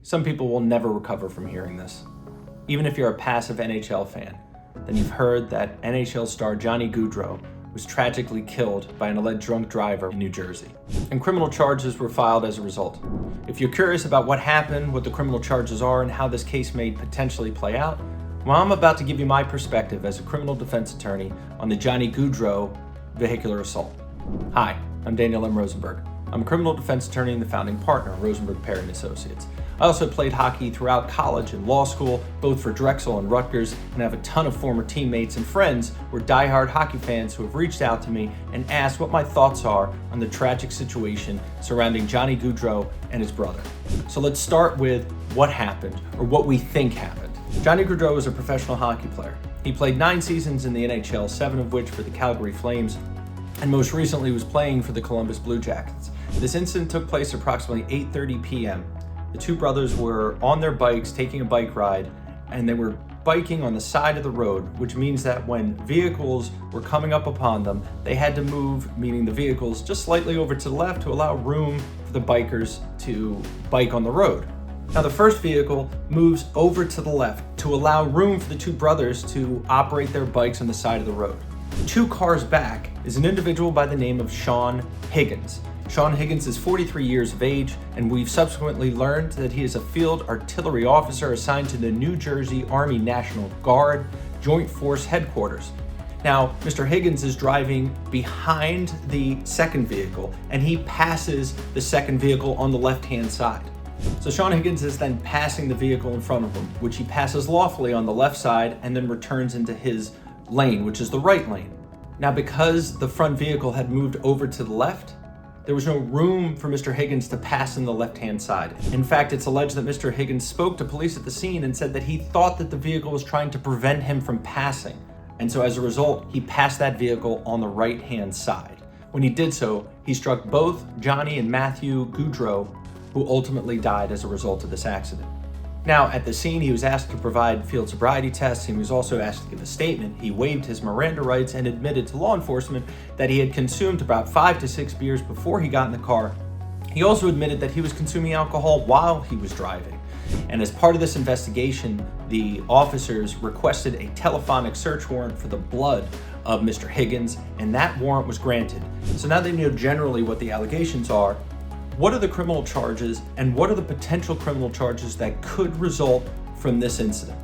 Some people will never recover from hearing this. Even if you're a passive NHL fan, then you've heard that NHL star Johnny Gaudreau was tragically killed by an alleged drunk driver in New Jersey, and criminal charges were filed as a result. If you're curious about what happened, what the criminal charges are, and how this case may potentially play out, well, I'm about to give you my perspective as a criminal defense attorney on the Johnny Gaudreau vehicular assault. Hi, I'm Daniel M. Rosenberg. I'm a criminal defense attorney and the founding partner of Rosenberg, Perry & Associates. I also played hockey throughout college and law school, both for Drexel and Rutgers, and have a ton of former teammates and friends who are diehard hockey fans who have reached out to me and asked what my thoughts are on the tragic situation surrounding Johnny Gaudreau and his brother. So let's start with what happened, or what we think happened. Johnny Gaudreau was a professional hockey player. He played 9 seasons in the NHL, 7 of which for the Calgary Flames, and most recently was playing for the Columbus Blue Jackets. This incident took place approximately 8:30 p.m. The two brothers were on their bikes taking a bike ride, and they were biking on the side of the road, which means that when vehicles were coming up upon them, they had to move, meaning the vehicles, just slightly over to the left to allow room for the bikers to bike on the road. Now the first vehicle moves over to the left to allow room for the two brothers to operate their bikes on the side of the road. 2 cars back is an individual by the name of Sean Higgins. Sean Higgins is 43 years of age, and we've subsequently learned that he is a field artillery officer assigned to the New Jersey Army National Guard Joint Force Headquarters. Now, Mr. Higgins is driving behind the second vehicle, and he passes the second vehicle on the left-hand side. So Sean Higgins is then passing the vehicle in front of him, which he passes lawfully on the left side and then returns into his lane, which is the right lane. Now, because the front vehicle had moved over to the left, there was no room for Mr. Higgins to pass in the left-hand side. In fact, it's alleged that Mr. Higgins spoke to police at the scene and said that he thought that the vehicle was trying to prevent him from passing. And so as a result, he passed that vehicle on the right-hand side. When he did so, he struck both Johnny and Matthew Gaudreau, who ultimately died as a result of this accident. Now, at the scene, he was asked to provide field sobriety tests. He was also asked to give a statement. He waived his Miranda rights and admitted to law enforcement that he had consumed about 5 to 6 beers before he got in the car. He also admitted that he was consuming alcohol while he was driving. And as part of this investigation, the officers requested a telephonic search warrant for the blood of Mr. Higgins, and that warrant was granted. So now they know generally what the allegations are. What are the criminal charges, and what are the potential criminal charges that could result from this incident?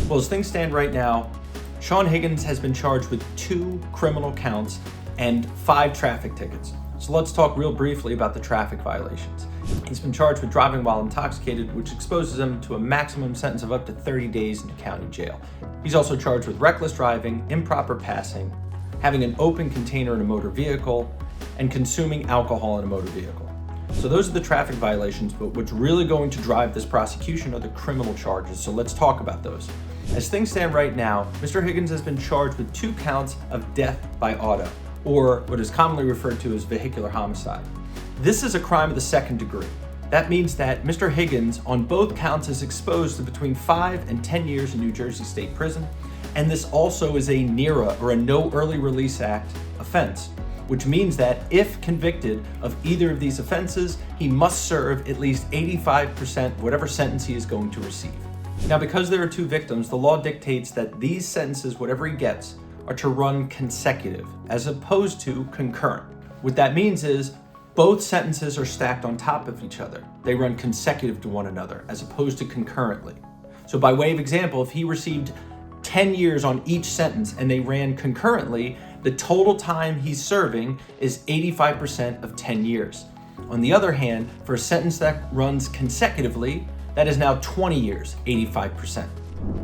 Well, as things stand right now, Sean Higgins has been charged with 2 criminal counts and 5 traffic tickets. So let's talk real briefly about the traffic violations. He's been charged with driving while intoxicated, which exposes him to a maximum sentence of up to 30 days in the county jail. He's also charged with reckless driving, improper passing, having an open container in a motor vehicle, and consuming alcohol in a motor vehicle. So those are the traffic violations, but what's really going to drive this prosecution are the criminal charges. So let's talk about those. As things stand right now, Mr. Higgins has been charged with 2 counts of death by auto, or what is commonly referred to as vehicular homicide. This is a crime of the 2nd degree. That means that Mr. Higgins on both counts is exposed to between 5 and 10 years in New Jersey State Prison, and this also is a NERA, or a No Early Release Act offense, which means that if convicted of either of these offenses, he must serve at least 85% of whatever sentence he is going to receive. Now, because there are 2 victims, the law dictates that these sentences, whatever he gets, are to run consecutive, as opposed to concurrent. What that means is both sentences are stacked on top of each other. They run consecutive to one another, as opposed to concurrently. So by way of example, if he received 10 years on each sentence and they ran concurrently, the total time he's serving is 85% of 10 years. On the other hand, for a sentence that runs consecutively, that is now 20 years, 85%.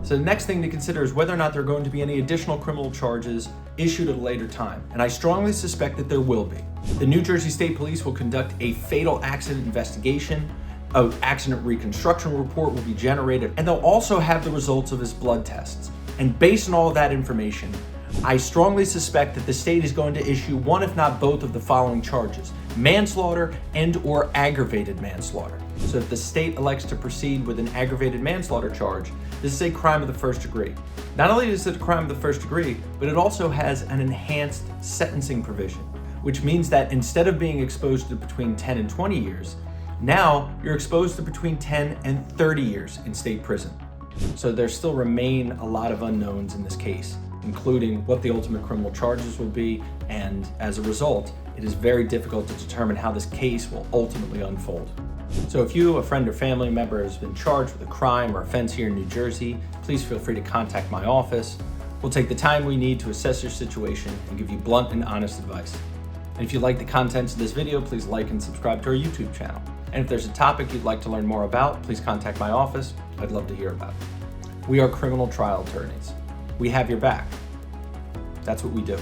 So the next thing to consider is whether or not there are going to be any additional criminal charges issued at a later time, and I strongly suspect that there will be. The New Jersey State Police will conduct a fatal accident investigation. An accident reconstruction report will be generated, and they'll also have the results of his blood tests. And based on all of that information, I strongly suspect that the state is going to issue one, if not both, of the following charges: manslaughter and/or aggravated manslaughter. So if the state elects to proceed with an aggravated manslaughter charge, this is a crime of the 1st degree. Not only is it a crime of the 1st degree, but it also has an enhanced sentencing provision, which means that instead of being exposed to between 10 and 20 years, Now you're exposed to between 10 and 30 years in state prison. So there still remain a lot of unknowns in this case, including what the ultimate criminal charges will be, and as a result, it is very difficult to determine how this case will ultimately unfold. So if you, a friend or family member, has been charged with a crime or offense here in New Jersey, please feel free to contact my office. We'll take the time we need to assess your situation and give you blunt and honest advice. And if you like the contents of this video, please like and subscribe to our YouTube channel. And if there's a topic you'd like to learn more about, please contact my office. I'd love to hear about it. We are criminal trial attorneys. We have your back. That's what we do.